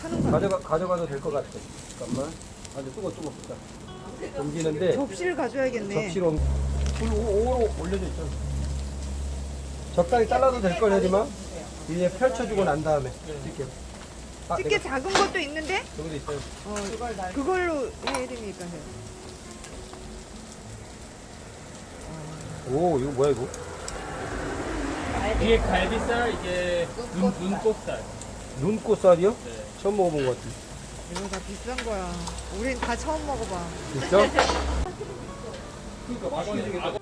타는 거. 가져가도 될 것 같아. 잠깐만. 아주 뜨거. 옮기는데 접시를 가져야겠네. 접시로 불 5로 올려져 있잖아. 적당히 잘라도 될 걸 하지만 위에 펼쳐주고 난 다음에 이렇게. 집게 작은 것도 있는데? 여기도 있어요. 그걸로 해야 되니까 해. 오, 이거 뭐야 이거? 이게 갈비살, 이게 눈꽃살. 눈꽃살이요? 네. 처음 먹어본 것 같은데. 이거 다 비싼 거야. 우린 다 처음 먹어봐. 진짜? 그러니까 맛있게 생겼다.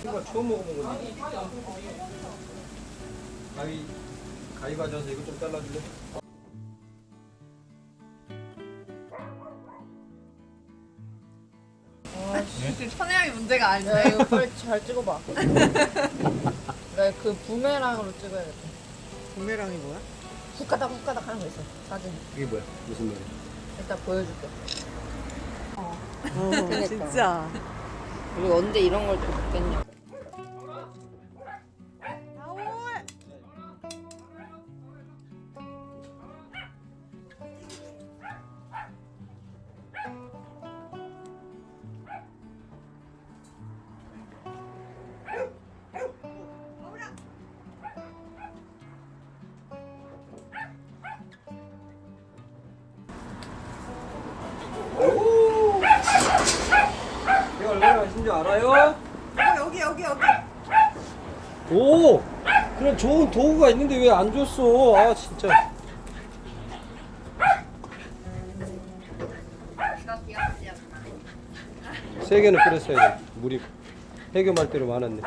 이거 처음 먹어본 건데. 가위 가져서 이거 좀 잘라줄래? 천혜향이 문제가 아니야. 이거 빨리 잘 찍어봐. 나 그 부메랑으로 찍어야겠다. 부메랑이 뭐야? 훅가닥 하는 거 있어. 사진. 이게 뭐야? 무슨 말이야? 일단 보여줄게. 그러니까. 진짜. 우리 언제 이런 걸 또 먹겠냐. 내가 얼마나 맛있는 줄 알아요? 여기. 오! 그런 좋은 도구가 있는데 왜 안 줬어? 아 진짜. 세 개는 끓였어야 돼. 물이 해교 말대로 많았네.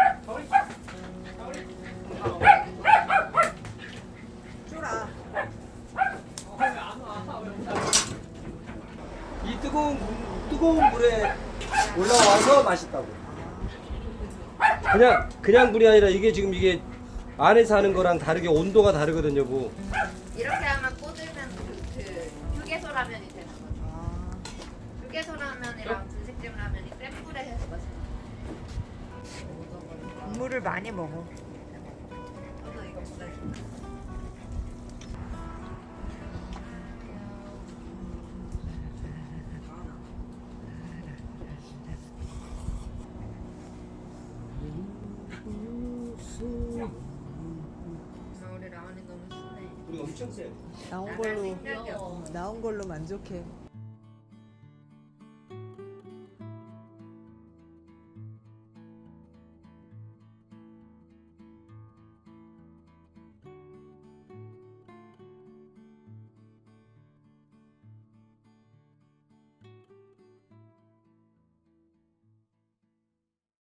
줘라. 이 뜨거운 물에 올라와서 맛있다고. 그냥 물이 아니라 이게 안에서 하는 거랑 다르게 온도가 다르거든요, 뭐. 이렇게 하면 꽂으면 그 휴게소 라면이 되는 거죠. 휴게소 라면이랑 분식집 라면이 센 불에 해서 맛있는 국물을 많이 먹어. 거. 저도 이거 보내줄게요. 우리 라면이 너무 순해. 우리 엄청 세. 나온 걸로 만족해.